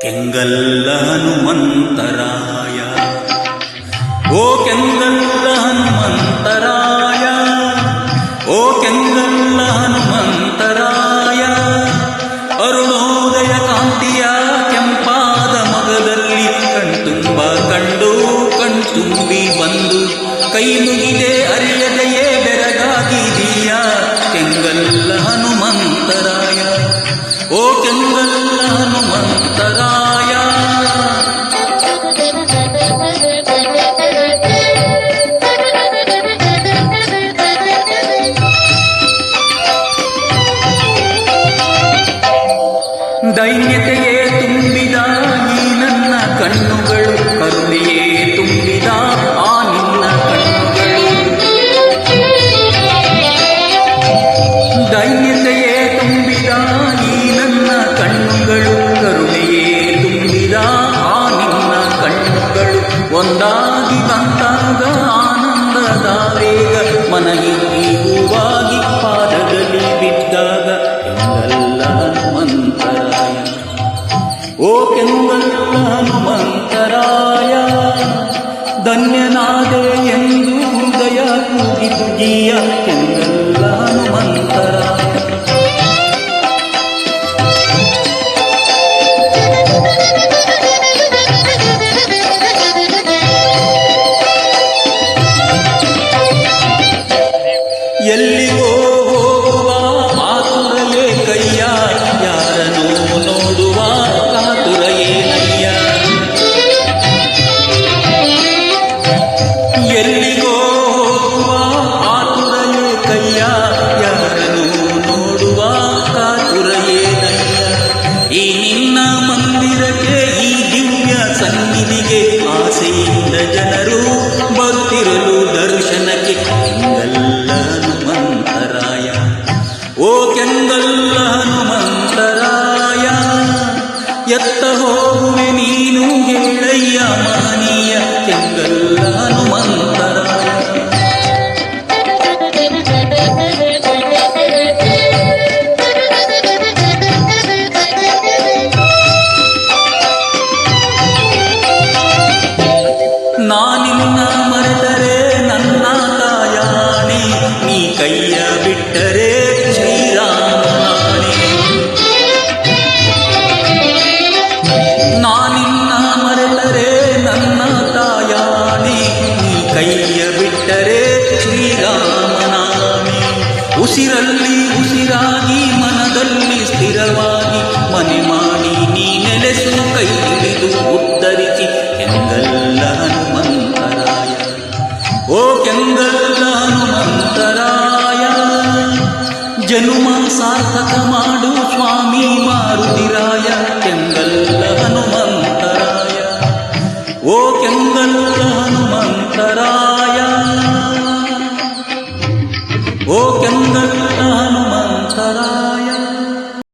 ಕೆಂಗಲ್ಲ ಹನುಮಂತರಾಯ, ಓ ಕೆಂಗಲ್ಲ ಹನುಮಂತರಾಯ, ಓ ಕೆಂಗಲ್ಲ ಹನುಮಂತರಾಯ. ಅರುಣೋದಯ ಕಾಂತಿಯ ಕೆಂಪಾದ ಮಗದಲ್ಲಿ ಕಣ್ತುಂಬ ಕಂಡು ಕಣ್ತುಂಬಿ ಬಂದು ಕೈ ಮುಗಿದೆ ಅರಿಯದೆಯೇ ಬೆರಗಾಗಿದೀಯ. ಕೆಂಗಲ್ಲ ಹನುಮಂತರಾಯ, ಓ ಕೆಂಗಲ್ಲ ಹನುಮಂತರಾಯ. ದೈನ್ಯತೆಯೇ ತುಂಬಿದ ಈ ನನ್ನ ಕಣ್ಣುಗಳು, ಕರುಣೆಯೇ ತುಂಬಿದ ಆ ನಿನ್ನ ಕಣ್ಣುಗಳು. ದೈನ್ಯತೆಯೇ ತುಂಬಿದ ಈ ನನ್ನ ಕಣ್ಣುಗಳು, ಕರುಣೆಯೇ ತುಂಬಿದ ಆ ನಿನ್ನ ಕಣ್ಣುಗಳು. ಒಂದಾಗಿ ತಂತಾಗ ಆನಂದದ ವೇಗ, ಮನಹಿಕ್ಕಿ ಹೂವಾಗಿ ಪಾದದಲ್ಲಿ ಬಿದ್ದಾಗ. ಕೆಂಗಲ್ಲ ಹನುಮಂತರಾಯ, ಓ ಕೆಂಗಲ್ಲ ಹನುಮಂತರಾಯ. ಧನ್ಯನಾದೆ ಎಂದು ಹೃದಯ ಕೂಗಿ ತುಗಿಯ. ಕೆಂಗಲ್ಲ ಹನುಮಂತರಾಯ. ಎಲ್ಲಿಗೋ ಹೋಗುವ ಆತುರವೇ ಕೈಯ, ಯಾರನೋ ನೋಡುವ ಕಾತುರಯೇ ನಯ್ಯ. ಎಲ್ಲಿಗೋ ಹೋಗುವ ಆತುರಯೇ ಕೈಯ, ಯಾರನೋ ನೋಡುವ ಕಾತುರಯೇ ನಯ್ಯ. ಈ ನಿನ್ನ ಮಂದಿರಕ್ಕೆ, ಈ ದಿವ್ಯ ಸನ್ನಿಧಿಗೆ ಆಸೆಯಿಂದ ಜನರು ಬರುತ್ತಿರಲು ದರ್ಶನಕ್ಕೆ. ಕೆಂಗಲ್ಲ ಹನುಮಂತರಾಯ, ಓ ಕೆಂಗಲ್ಲ ಹನುಮಂತರಾಯ. ಎತ್ತ ಹೋಗುವೆ ನೀನು ಹೇಳಯ್ಯ ಮಾನೀಯ. ಕೆಂಗಲ್ಲ ಹನುಮಂತರಾಯ. ನಾನಿನ್ನ ಮರೆತರೆ ನನ್ನ ತಾಯಾಣೆ, ನೀ ಕೈಯ ಬಿಟ್ಟರೆ ಶ್ರೀರಾಮನಾಣೆ. ನಾನಿನ್ನ ಮರೆತರೆ ನನ್ನ ತಾಯಾಣೆ, ನೀ ಕೈಯ ಬಿಟ್ಟರೆ ಶ್ರೀರಾಮನಾಣೆ. ಉಸಿರಲ್ಲಿ ಉಸಿರಾಗಿ ಮನದಲ್ಲಿ ಸ್ಥಿರವಾಗಿ ಮನೆ ಮಾಡಿ ನೀ ನೆಲೆಸು ಕೈ ಹಿಡಿದು ಉದ್ಧರಿಸಿ. ಕೆಂಗಲ್ಲ ಹನುಮಂತರಾಯ, ಓ ಕೆಂಗಲ್ಲ ಹನುಮಂತರಾಯ. ಜನುಮ ಸಾರ್ಥಕ ಮಾಡು ಸ್ವಾಮಿ.